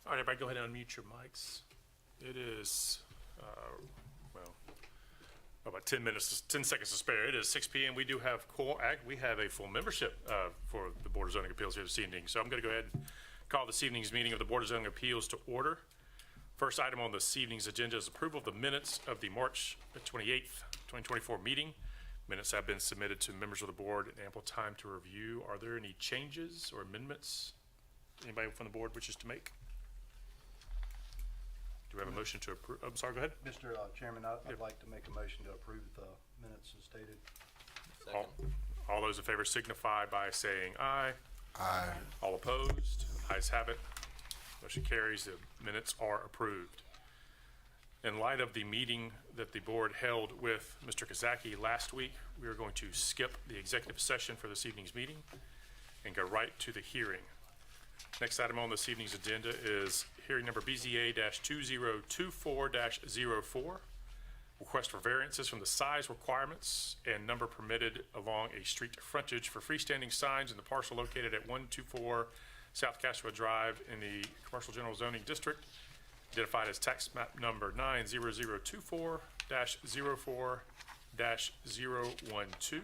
All right, everybody, go ahead and unmute your mics. It is, about 10 minutes, 10 seconds to spare. It is 6 p.m. We do have we have a full membership for the Board of Zoning Appeals here this evening. So I'm going to go ahead and call this evening's meeting of the Board of Zoning Appeals to order. First item on this evening's agenda is approval of the minutes of the March 28th, 2024 meeting. Minutes have been submitted to members of the board and ample time to review. Are there any changes or amendments anybody from the board wishes to make? Do we have a motion to approve? I'm sorry, go ahead. Mr. Chairman, I'd like to make a motion to approve the minutes as stated. All those in favor signify by saying aye. Aye. All opposed? Ayes have it. Motion carries. The minutes are approved. In light of the meeting that the board held with Mr. Kazaki last week, we are going to skip the executive session for this evening's meeting and go right to the hearing. Next item on this evening's agenda is hearing number BZA-2024-04. Request for variances from the size requirements and number permitted along a street frontage for freestanding signs in the parcel located at 124 South Castro Drive in the Commercial General Zoning District, identified as tax map number 90024-04-012.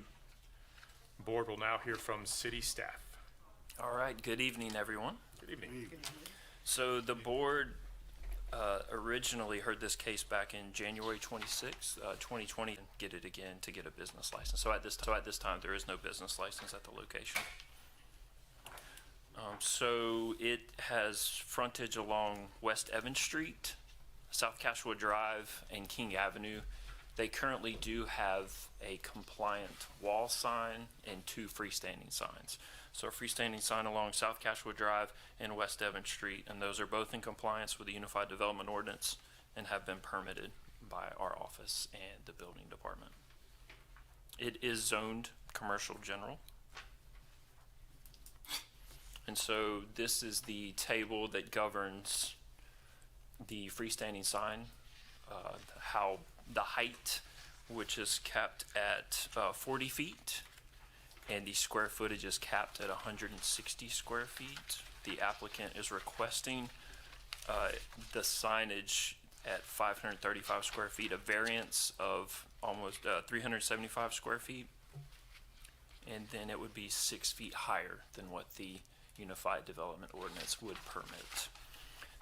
Board will now hear from city staff. All right, good evening, everyone. Good evening. So the board originally heard this case back in January 26, 2020, and get it again to get a business license. So at this time, there is no business license at the location. So it has frontage along West Evans Street, South Cashua Drive, and King Avenue. They currently do have a compliant wall sign and 2 freestanding signs. So a freestanding sign along South Cashua Drive and West Evans Street, and those are both in compliance with the Unified Development Ordinance and have been permitted by our office and the building department. It is zoned commercial general. And so this is the table that governs the freestanding sign, how the height, which is capped at 40 feet, and the square footage is capped at 160 square feet. The applicant is requesting the signage at 535 square feet, a variance of almost 375 square feet, and then it would be 6 feet higher than what the Unified Development Ordinance would permit.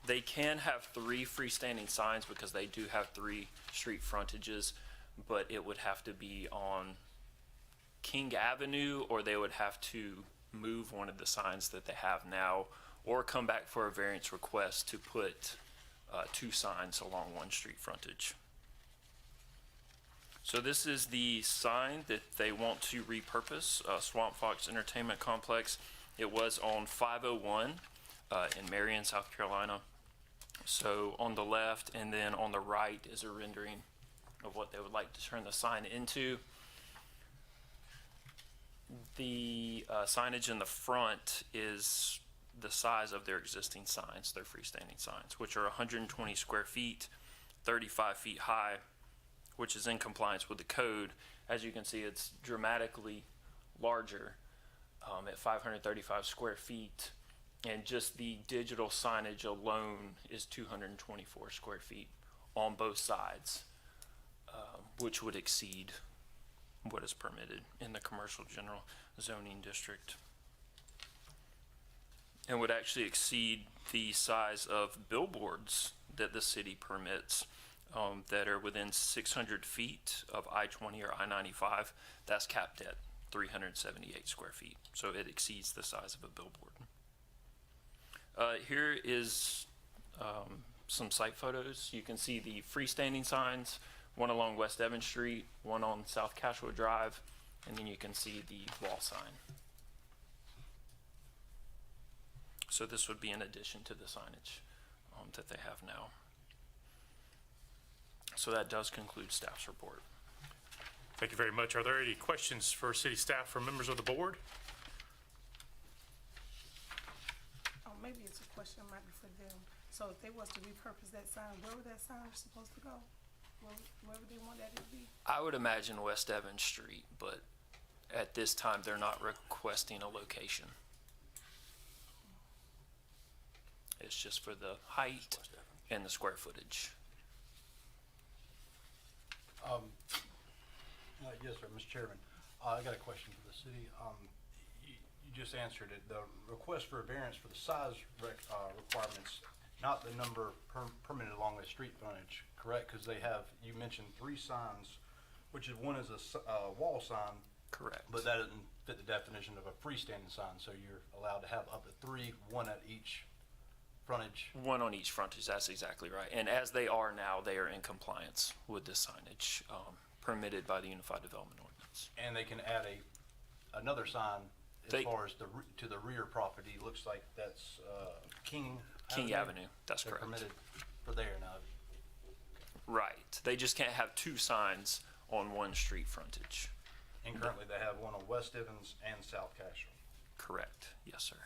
They can have 3 freestanding signs because they do have 3 street frontages, but it would have to be on King Avenue, or they would have to move one of the signs that they have now, or come back for a variance request to put 2 signs along 1 street frontage. So this is the sign that they want to repurpose, Swamp Fox Entertainment Complex. It was on 501 in Marion, South Carolina. So on the left and then on the right is a rendering of what they would like to turn the sign into. The signage in the front is the size of their existing signs, their freestanding signs, which are 120 square feet, 35 feet high, which is in compliance with the code. As you can see, it's dramatically larger at 535 square feet, and just the digital signage alone is 224 square feet on both sides, which would exceed what is permitted in the Commercial General Zoning District, and would actually exceed the size of billboards that the city permits that are within 600 feet of I-20 or I-95. That's capped at 378 square feet, so it exceeds the size of a billboard. Here is some site photos. You can see the freestanding signs, one along West Evans Street, one on South Cashua Drive, and then you can see the wall sign. So this would be in addition to the signage that they have now. So that does conclude staff's report. Thank you very much. Are there any questions for city staff from members of the board? Oh, maybe it's a question might be for them. So if they was to repurpose that sign, where would that sign supposed to go? Where would they want that to be? I would imagine West Evans Street, but at this time they're not requesting a location. It's just for the height and the square footage. Yes, sir, Mr. Chairman. I got a question for the city. You just answered it. The request for a variance for the size requirements, not the number permitted along the street frontage, correct? Because you mentioned 3 signs, which is one is a wall sign, Correct. but that doesn't fit the definition of a freestanding sign, so you're allowed to have up to 3, one at each frontage. One on each frontage, that's exactly right. And as they are now, they are in compliance with the signage permitted by the Unified Development Ordinance. And they can add another sign as They- far as to the rear property. Looks like that's King Avenue, that's They're correct. permitted for there now. Right. They just can't have 2 signs on one street frontage. And currently they have one on West Evans and South Castro. Correct. Yes, sir.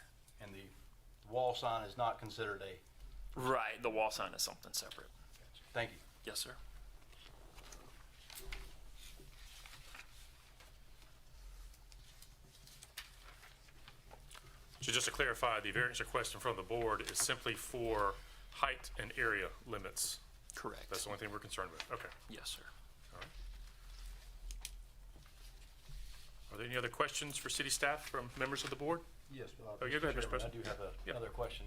And the wall sign is not considered a, Right. The wall sign is something separate. thank you. Yes, sir. So just to clarify, the variance request in front of the board is simply for height and area limits. Correct. That's the only thing we're concerned with. Okay. Yes, sir. All right. Are there any other questions for city staff from members of the board? Yes. Oh, yeah, go ahead, Mr. Chairman, President. I do have Yeah. another question.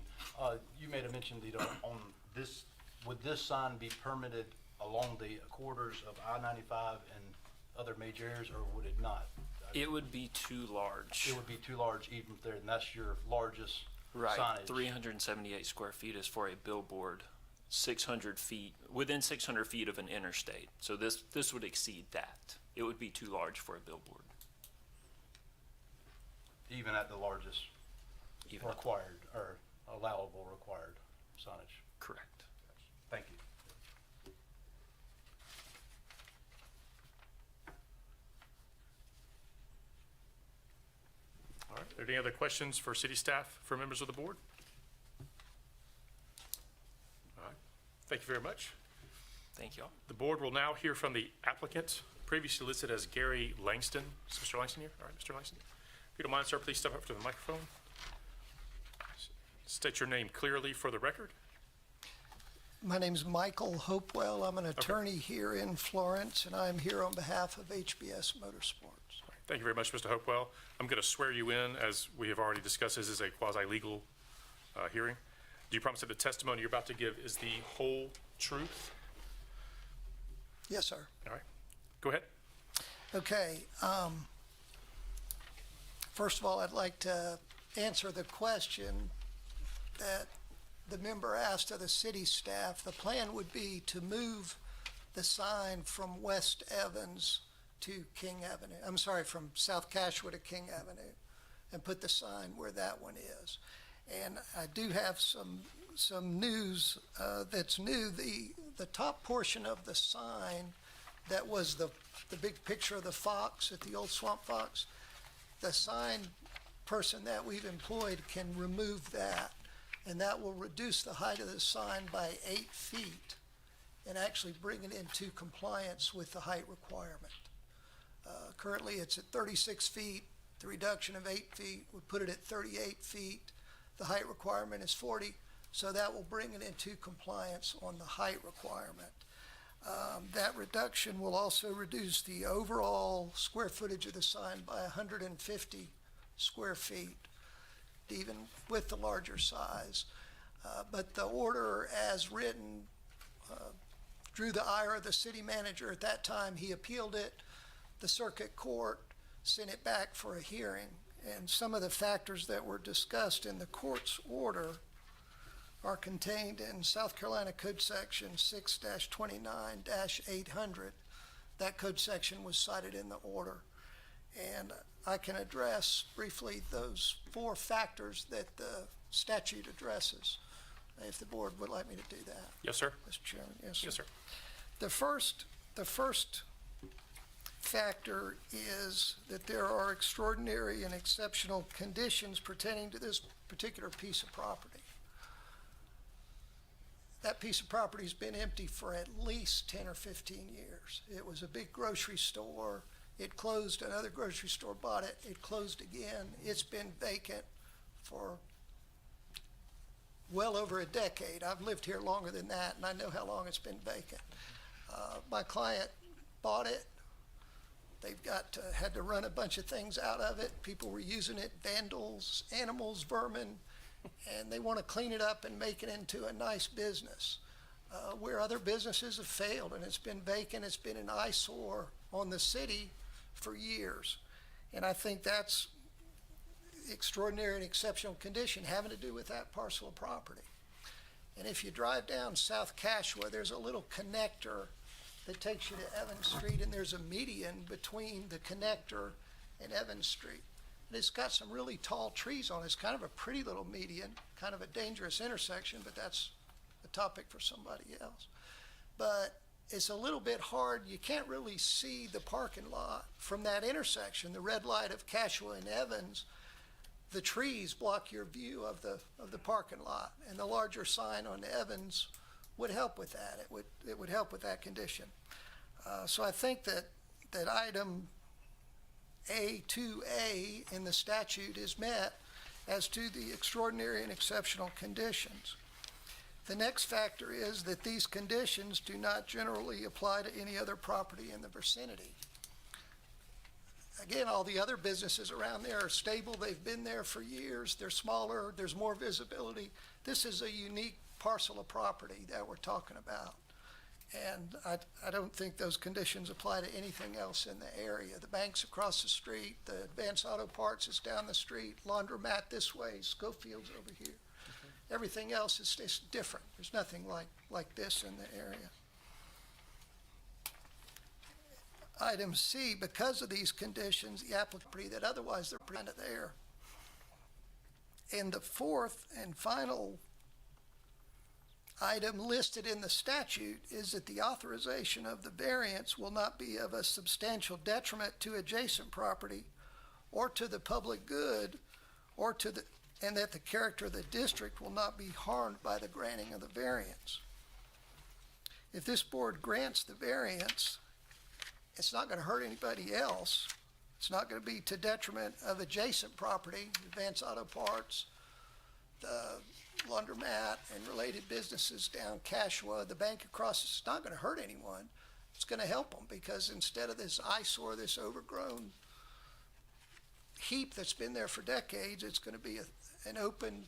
You made a mention that on this, would this sign be permitted along the corridors of I-95 and other major areas, or would it not? It would be too large. It would be too large even there, and that's your largest Right. signage. 378 square feet is for a billboard, 600 feet, within 600 feet of an interstate. So this would exceed that. It would be too large for a billboard. Even at the largest Even required or allowable required signage. correct. Thank you. All right. Are there any other questions for city staff, for members of the board? All right. Thank you very much. Thank you all. The board will now hear from the applicant, previously listed as Gary Langston. Is Mr. Langston here? All right, Mr. Langston. If you don't mind, sir, please step up to the microphone. State your name clearly for the record. My name's Michael Hopewell. I'm an attorney here in Florence, and I'm here on behalf of HBS Motorsports. Thank you very much, Mr. Hopewell. I'm going to swear you in, as we have already discussed. This is a quasi-legal hearing. Do you promise that the testimony you're about to give is the whole truth? Yes, sir. All right. Go ahead. Okay. First of all, I'd like to answer the question that the member asked of the city staff. The plan would be to move the sign from West Evans to King Avenue. I'm sorry, from South Cashua to King Avenue, and put the sign where that one is. And I do have some news that's new. The top portion of the sign that was the big picture of the fox at the old Swamp Fox, the sign person that we've employed can remove that, and that will reduce the height of the sign by 8 feet and actually bring it into compliance with the height requirement. Currently, it's at 36 feet. The reduction of 8 feet would put it at 38 feet. The height requirement is 40, so that will bring it into compliance on the height requirement. That reduction will also reduce the overall square footage of the sign by 150 square feet, even with the larger size. But the order as written drew the ire of the city manager at that time. He appealed it. The circuit court sent it back for a hearing. And some of the factors that were discussed in the court's order are contained in South Carolina Code Section 6-29-800. That code section was cited in the order. And I can address briefly those 4 factors that the statute addresses, if the board would like me to do that. Yes, sir. Mr. Chairman, yes, sir. Yes, sir. The first factor is that there are extraordinary and exceptional conditions pertaining to this particular piece of property. That piece of property's been empty for at least 10 or 15 years. It was a big grocery store. It closed, another grocery store bought it. It closed again. It's been vacant for well over a decade. I've lived here longer than that, and I know how long it's been vacant. My client bought it. They've had to run a bunch of things out of it. People were using it, vandals, animals, vermin, and they want to clean it up and make it into a nice business. Where other businesses have failed, and it's been vacant, it's been an eyesore on the city for years. And I think that's extraordinary and exceptional condition having to do with that parcel of property. And if you drive down South Cashua, there's a little connector that takes you to Evans Street, and there's a median between the connector and Evans Street. And it's got some really tall trees on it. It's kind of a pretty little median, kind of a dangerous intersection, but that's a topic for somebody else. But it's a little bit hard. You can't really see the parking lot from that intersection. The red light of Cashua and Evans, the trees block your view of the parking lot, and the larger sign on Evans would help with that. It would help with that condition. So I think that item A2A in the statute is met as to the extraordinary and exceptional conditions. The next factor is that these conditions do not generally apply to any other property in the vicinity. Again, all the other businesses around there are stable. They've been there for years. They're smaller. There's more visibility. This is a unique parcel of property that we're talking about. And I don't think those conditions apply to anything else in the area. The bank's across the street, the Advanced Auto Parts is down the street, laundromat this way, Schofield's over here. Everything else is just different. There's nothing like this in the area. Item C, because of these conditions, the applicant that otherwise they're kind of there. And the fourth and final item listed in the statute is that the authorization of the variance will not be of a substantial detriment to adjacent property or to the public good and that the character of the district will not be harmed by the granting of the variance. If this board grants the variance, it's not going to hurt anybody else. It's not going to be to detriment of adjacent property, Advanced Auto Parts, the laundromat and related businesses down Cashua, the bank across. It's not going to hurt anyone. It's going to help them because instead of this eyesore, this overgrown heap that's been there for decades, it's going to be an open,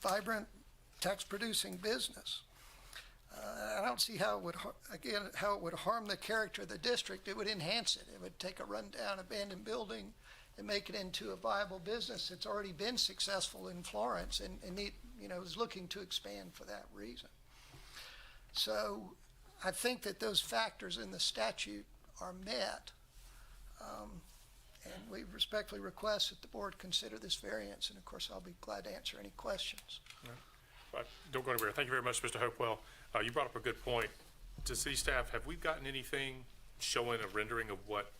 vibrant, tax-producing business. I don't see how it would harm the character of the district. It would enhance it. It would take a rundown, abandoned building and make it into a viable business that's already been successful in Florence and is looking to expand for that reason. So I think that those factors in the statute are met. And we respectfully request that the board consider this variance, and of course, I'll be glad to answer any questions. Don't go anywhere. Thank you very much, Mr. Hopewell. You brought up a good point. To city staff, have we gotten anything showing a rendering of what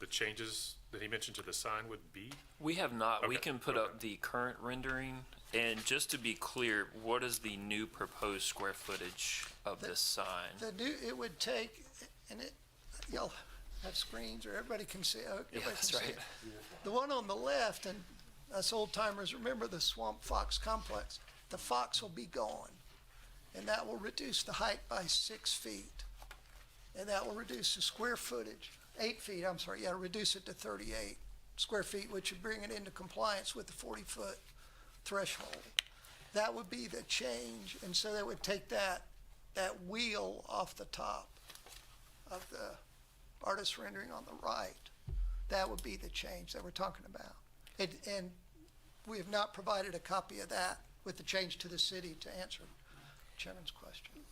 the changes that he mentioned to the sign would be? We have not. We Okay, can put okay. up the current rendering. And just to be clear, what is the new proposed square footage of this sign? It would take, and y'all have screens or everybody can see. Everybody can that's see right. it. The one on the left, and us old timers remember the Swamp Fox complex. The fox will be gone, and that will reduce the height by 6 feet, and that will reduce the square footage, 8 feet. I'm sorry, reduce it to 38 square feet, which would bring it into compliance with the 40-foot threshold. That would be the change, and so that would take that wheel off the top of the artist rendering on the right. That would be the change that we're talking about. And we have not provided a copy of that with the change to the city to answer Chairman's question.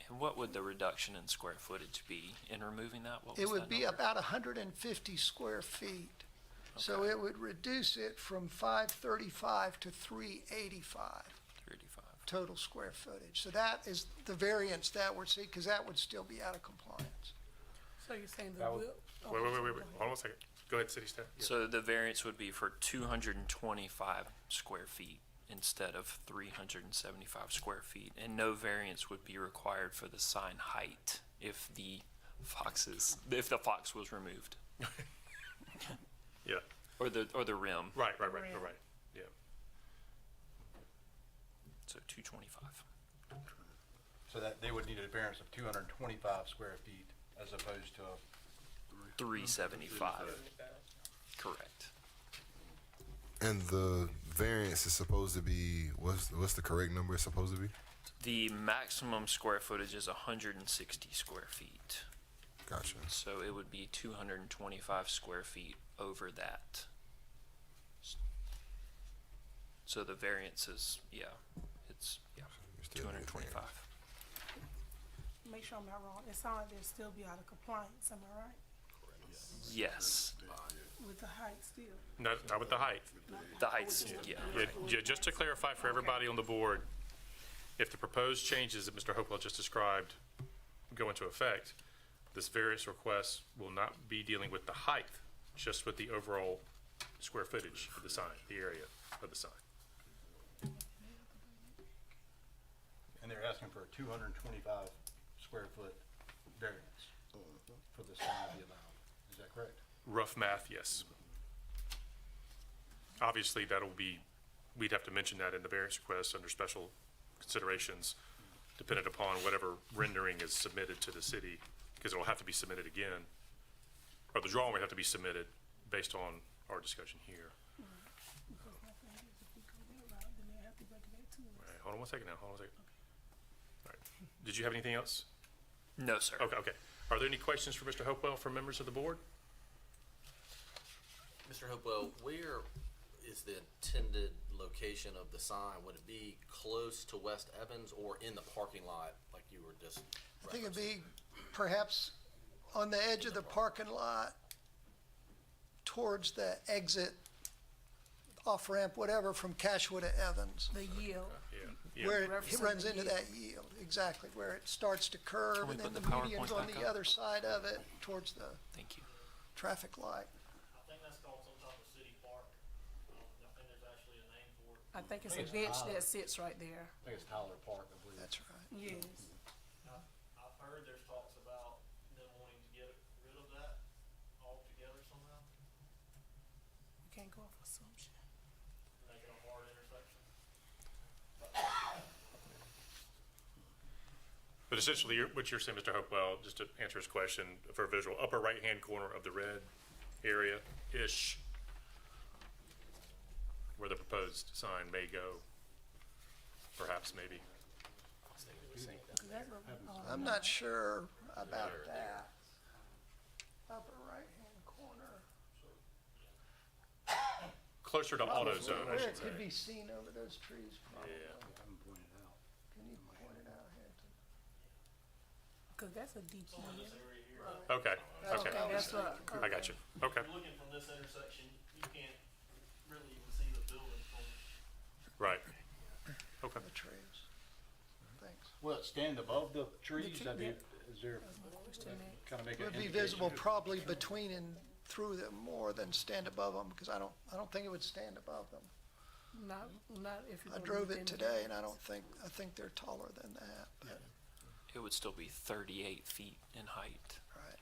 And what would the reduction in square footage be in removing that? What was It would that be number? about 150 square feet. So Okay. it would reduce it from 535 to 385 35. total square footage. So that is the variance that we're seeking, because that would still be out of compliance. So you're saying the That would- will? Wait. Hold on a second. Go ahead, city staff. Yeah. So the variance would be for 225 square feet instead of 375 square feet. And no variance would be required for the sign height if the fox was removed. Yeah. Or the rim. Right. Yeah. So 225. So that they would need a variance of 225 square feet as opposed to 375. Correct. And the variance is supposed to be, what's the correct number it's supposed to be? The maximum square footage is 160 square feet. Gotcha. So it would be 225 square feet over that. So the variance is, it's You still need a 225. Make sure I'm not wrong, it sounds like they'll still be out of compliance, am I right? Yes, With the height still? Not with the height. the height's, yeah. Just to clarify for everybody on the board, if the proposed changes that Mr. Hopewell just described go into effect, this variance request will not be dealing with the height, just with the overall square footage of the sign, the area of the sign. and they're asking for a 225 square foot variance for the sign to be allowed. Is that correct? Rough math, yes. Obviously, we'd have to mention that in the variance request under special considerations, dependent upon whatever rendering is submitted to the city, because it'll have to be submitted again, or the drawing would have to be submitted based on our discussion here. Because my thing is, if we go that route, then they have to break it back to All us. right, hold on one second now, hold on a second. All right, did you have anything else? No, sir. Okay. Are there any questions for Mr. Hopewell from members of the board? Mr. Hopewell, where is the intended location of the sign? Would it be close to West Evans or in the parking lot like you were just I think it'd referencing? be perhaps on the edge of the parking lot towards the exit, off-ramp, whatever, from Cashua to Evans, The yield, Yeah. where it Referencing runs the into yield. that yield, exactly, where it starts to curve, we and then put the the PowerPoint median's on back the up? other side of it, towards the Thank you. traffic light. I think that's called some type of city park. I think there's actually a name for it. I think it's a bench that sits right there, I think it's Tyler Park, I believe. That's right. yes. I've heard there's talks about them wanting to get rid of that altogether somehow, We can't go off assumption. make it a hard intersection. But essentially, what you're saying, Mr. Hopewell, just to answer his question, for a visual, upper right-hand corner of the red area-ish, where the proposed sign may go, perhaps, maybe. I'm not sure about that. Upper right-hand corner. Closer to AutoZone, I Where should it say. could be seen over those trees, probably. Yeah. I haven't pointed it out. Can you point it out, Hampton? Cause that's a deep yield. Okay, Okay, okay. that's what, I got you. Okay, If you're looking from this intersection, you can't really even see the building from right. Okay. The trees. Thanks. Will it stand above the trees? tree- I mean, is there, question that. kind of make It an would be indication? visible probably between and through them more than stand above them, because I don't think it would stand above them. Not if you. I drove it today, and I think they're taller than that, but, It would still be 38 feet in height. right.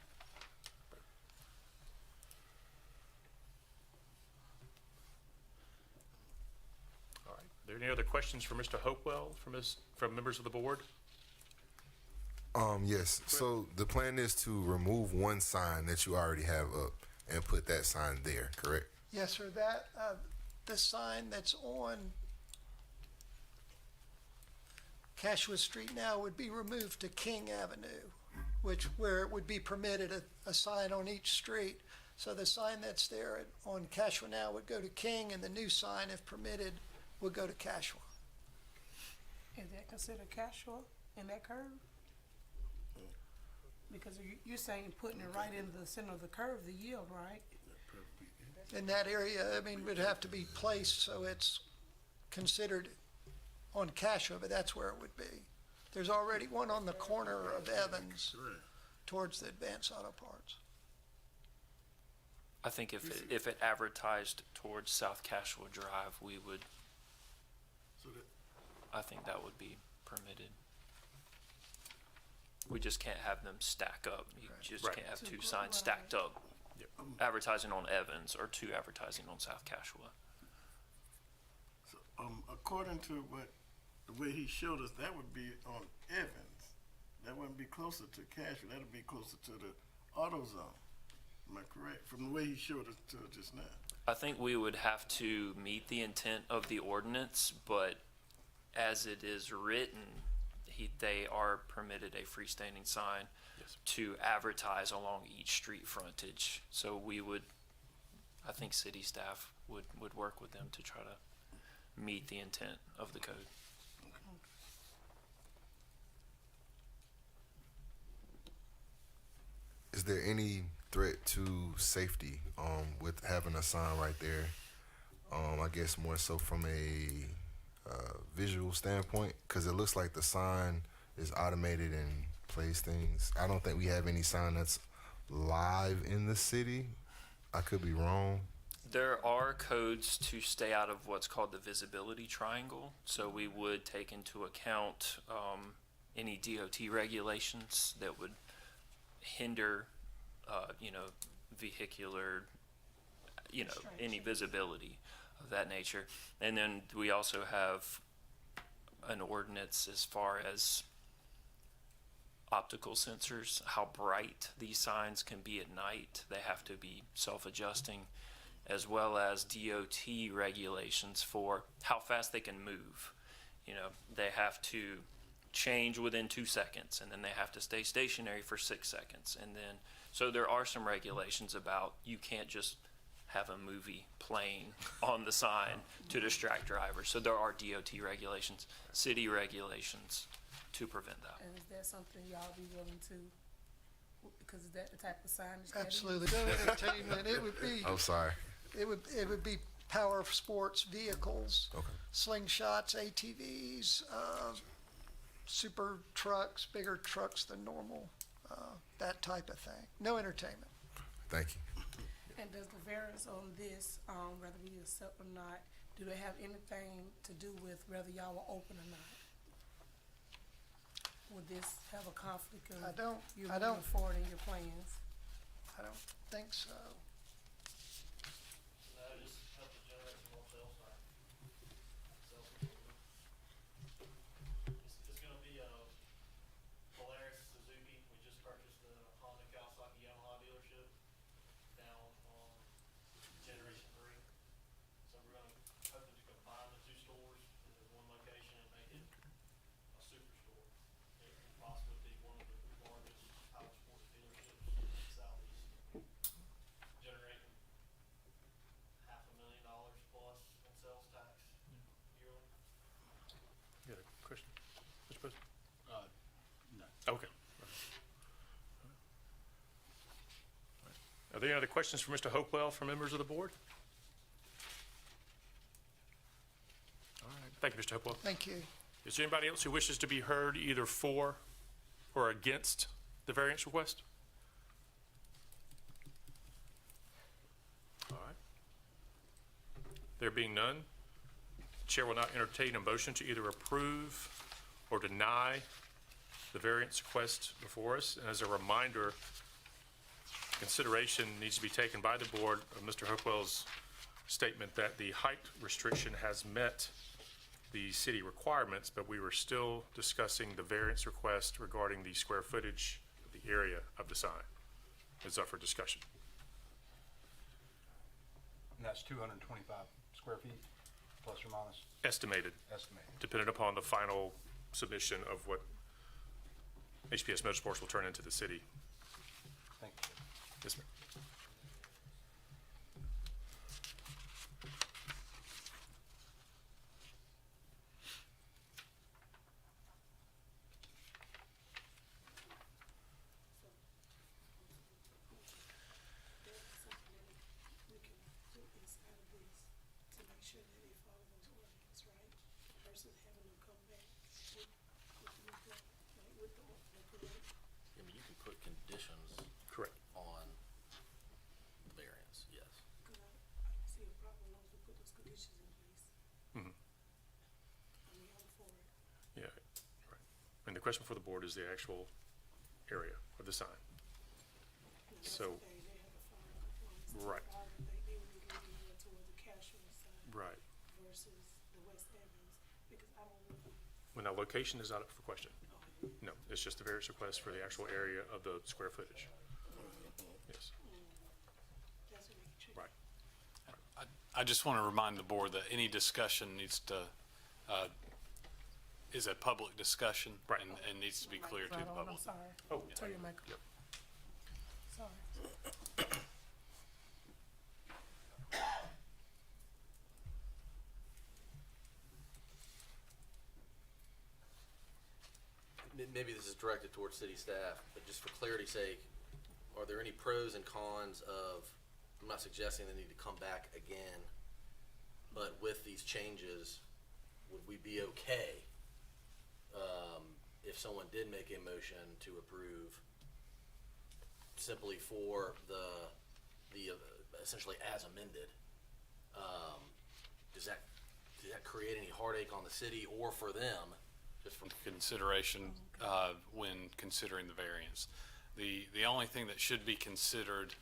All right. Are there any other questions for Mr. Hopewell from members of the board? Yes. So the plan is to remove one sign that you already have up and put that sign there, correct? Yes, sir, that, the sign that's on Cashua Street now would be removed to King Avenue, where it would be permitted a sign on each street. So the sign that's there on Cashua now would go to King, and the new sign, if permitted, would go to Cashua. Is that considered casual in that curve? Because you're saying putting it right into the center of the curve, the yield, right? In that area, I mean, would have to be placed so it's considered on Cashua, but that's where it would be. There's already one on the corner of Evans towards the Advanced Auto Parts. I think if it advertised towards South Cashua Drive, I think that would be permitted. We just can't have them stack up. You just Right. can't have two Right. signs stacked up. Yep. Advertising on Evans or two advertising on South Cashua. According to what the way he showed us, that would be on Evans. That wouldn't be closer to Cashville. That'd be closer to the AutoZone. Am I correct? From the way he showed us to just now. I think we would have to meet the intent of the ordinance, but as it is written, they are permitted a freestanding sign Yes. to advertise along each street frontage. So we would, I think city staff would work with them to try to meet the intent of the code. Is there any threat to safety with having a sign right there? I guess more so from a visual standpoint, because it looks like the sign is automated and plays things. I don't think we have any sign that's live in the city. I could be wrong. There are codes to stay out of what's called the visibility triangle, so we would take into account any DOT regulations that would hinder, vehicular, any visibility of that nature. And then we also have an ordinance as far as optical sensors, how bright these signs can be at night. They have to be self-adjusting, as well as DOT regulations for how fast they can move. They have to change within 2 seconds, and then they have to stay stationary for 6 seconds. And then, so there are some regulations about you can't just have a movie playing on the sign to distract drivers. So there are DOT regulations, city regulations to prevent that. And is that something y'all be willing to, because is that the type of signage that is? Absolutely, no entertainment, it would be, I'm sorry. it would be power sports vehicles, Okay. slingshots, ATVs, super trucks, bigger trucks than normal, that type of thing. No entertainment. Thank you. And does the variance on this, whether we accept or not, do they have anything to do with whether y'all will open or not? Would this have a conflict of I don't- you I don't- moving forward in your plans? I don't think so. No, just help to generate some more sales tax. Sales improvement. It's gonna be a Polaris Suzuki. We just purchased the Honda Kawasaki Yamaha dealership down on Generation 3. So we're hoping to combine the two stores into one location and make it a superstore. It could possibly be one of the largest power sports dealerships in the southeast, generating $500,000 plus in sales tax yearly. You got a question, Mr. President? No. Okay. Are there any other questions for Mr. Hopewell from members of the board? All right, thank you, Mr. Hopewell. Thank you. Is there anybody else who wishes to be heard either for or against the variance request? All right. There being none, the chair will not entertain a motion to either approve or deny the variance request before us. And as a reminder, consideration needs to be taken by the board of Mr. Hopewell's statement that the height restriction has met the city requirements, but we were still discussing the variance request regarding the square footage of the area of the sign. It's up for discussion. And that's 225 square feet, plus or minus, Estimated, estimated. depending upon the final submission of what HPS Motorsports will turn into the city. Thank you. Yes, ma'am. We can put inside of this to make sure that they follow those ordinances, right? Versus having them come back with the correct. I mean, you can put conditions Correct. on the variance, yes. Cause I don't see a problem as long as we put those conditions in place. Mhm. I mean, I'm for it. Yeah, right. And the question for the board is the actual area of the sign. And that's So- okay, they have to follow compliance. Right. They would be leaning more toward the casual side. Right. Versus the West Evans, because I don't really When the location is not up for question. No, it's just the variance request for the actual area of the square footage. Yes, That's what making sure. right. I just want to remind the board that any discussion needs to, is a public discussion. Right. And needs to be clear to the Right on, public. I'm sorry. Oh, Turn your mic Yep. Sorry. Maybe this is directed towards city staff, but just for clarity's sake, are there any pros and cons of, I'm not suggesting they need to come back again, but with these changes, would we be okay if someone did make a motion to approve simply for the essentially as amended? Does that create any heartache on the city or for them, just from Consideration when considering the variance. The only thing that should be considered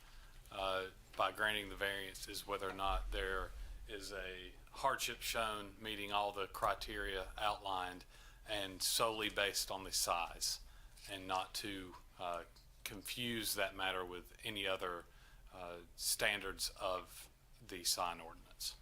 by granting the variance is whether or not there is a hardship shown meeting all the criteria outlined and solely based on the size, and not to confuse that matter with any other standards of the sign ordinance.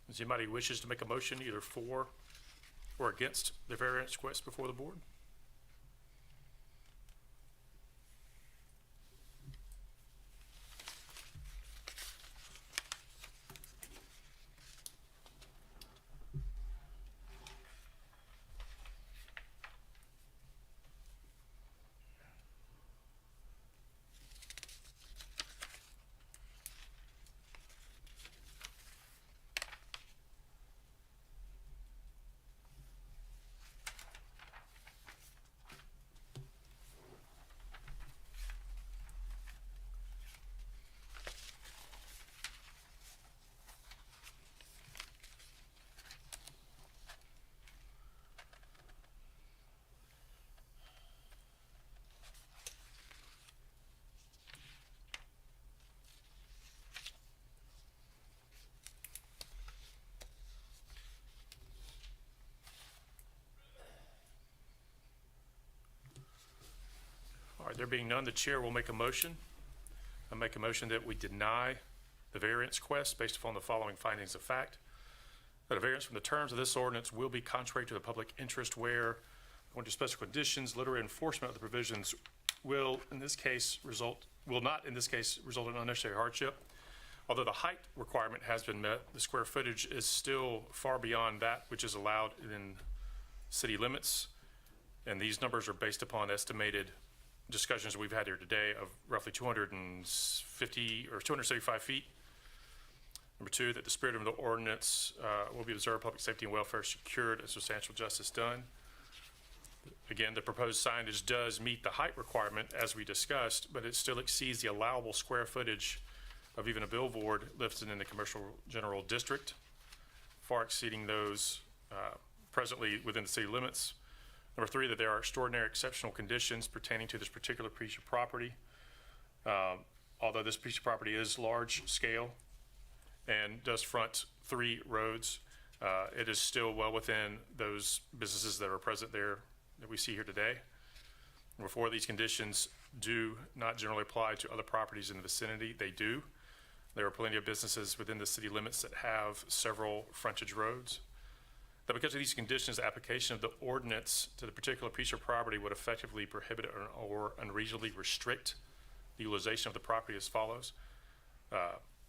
Does anybody wishes to make a motion either for or against the variance request before the board? All right, there being none, the chair will make a motion. I make a motion that we deny the variance request based upon the following findings of fact. That a variance from the terms of this ordinance will be contrary to the public interest where, according to special conditions, literary enforcement of the provisions will not in this case result in unnecessary hardship. Although the height requirement has been met, the square footage is still far beyond that which is allowed in city limits. And these numbers are based upon estimated discussions we've had here today of roughly 250 or 275 feet. Number two, that the spirit of the ordinance will be observed, public safety and welfare secured, and substantial justice done. Again, the proposed signage does meet the height requirement as we discussed, but it still exceeds the allowable square footage of even a billboard listed in the commercial general district, far exceeding those presently within the city limits. Number three, that there are extraordinary exceptional conditions pertaining to this particular piece of property. Although this piece of property is large scale and does front 3 roads, it is still well within those businesses that are present there that we see here today. Number four, these conditions do not generally apply to other properties in the vicinity. They do. There are plenty of businesses within the city limits that have several frontage roads. That because of these conditions, the application of the ordinance to the particular piece of property would effectively prohibit or unreasonably restrict the utilization of the property as follows.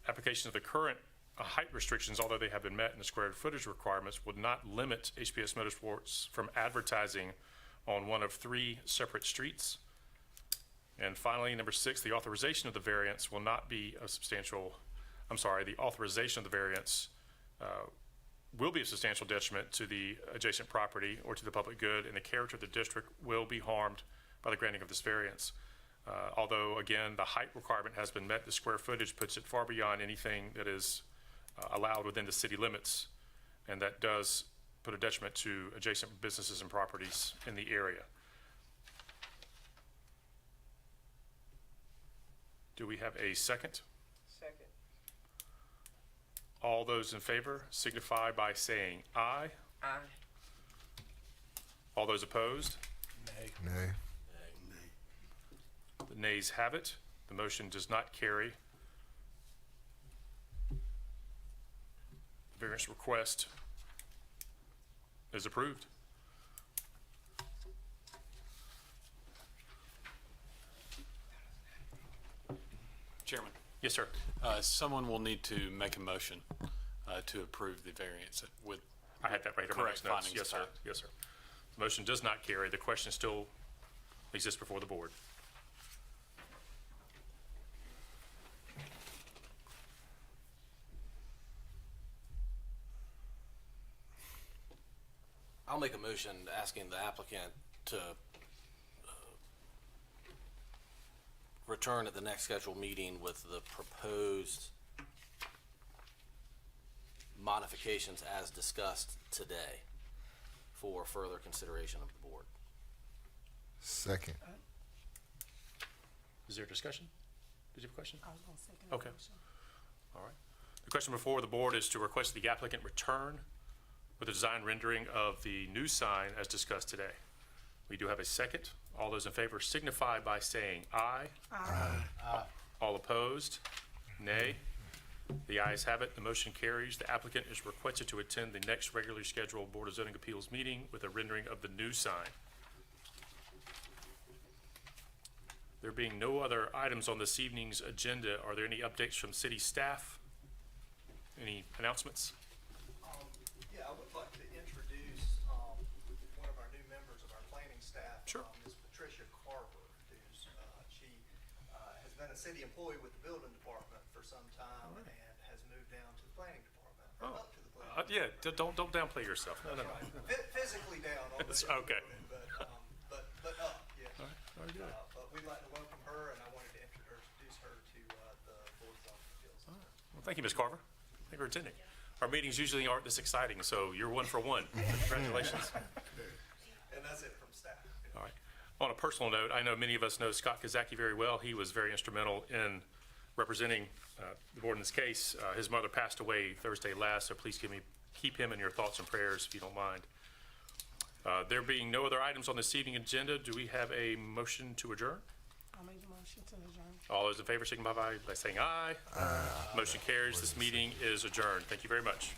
Application of the current height restrictions, although they have been met in the square footage requirements, would not limit HPS Motorsports from advertising on one of 3 separate streets. And finally, number 6, the authorization of the variance will not be a substantial, the authorization of the variance will be a substantial detriment to the adjacent property or to the public good, and the character of the district will be harmed by the granting of this variance. Although, again, the height requirement has been met, the square footage puts it far beyond anything that is allowed within the city limits, and that does put a detriment to adjacent businesses and properties in the area. Do we have a second? Second. All those in favor signify by saying aye. Aye. All those opposed? Nay. The nays have it. The motion does not carry. The variance request is approved. Chairman, Yes, sir. someone will need to make a motion to approve the variance with I had that right here. in my correct notes. findings. Yes, sir. Yes, sir. The motion does not carry. The question still exists before the board. I'll make a motion asking the applicant to return at the next scheduled meeting with the proposed modifications as discussed today for further consideration of the board. Second. Is there discussion? Did you have a question? I was gonna second the Okay. motion. All right. The question before the board is to request the applicant return with a design rendering of the new sign as discussed today. We do have a second. All those in favor signify by saying aye. Aye. All opposed? Nay. The ayes have it. The motion carries. The applicant is requested to attend the next regularly scheduled Board of Zoning Appeals meeting with a rendering of the new sign. There being no other items on this evening's agenda, are there any updates from city staff? Any announcements? Yeah, I would like to introduce one of our new members of our planning staff. Sure. Ms. Patricia Carver, who's, she has been a city employee with the building department for some time and has moved down to the planning department, or up to the planning department. Yeah, don't downplay yourself. No. Physically down on the It's building, okay. but up, yes. Very good. But we'd like to welcome her, and I wanted to introduce her to the Board of Zoning Appeals. Well, thank you, Ms. Carver. Thank you for attending. Our meetings usually aren't this exciting, so you're 1 for 1. Congratulations. And that's it from staff. All right. On a personal note, I know many of us know Scott Kazaki very well. He was very instrumental in representing the board in this case. His mother passed away Thursday last, so please keep him in your thoughts and prayers if you don't mind. There being no other items on this evening agenda, do we have a motion to adjourn? I'll make the motion to adjourn. All those in favor signify by saying aye. Motion carries. This meeting is adjourned. Thank you very much.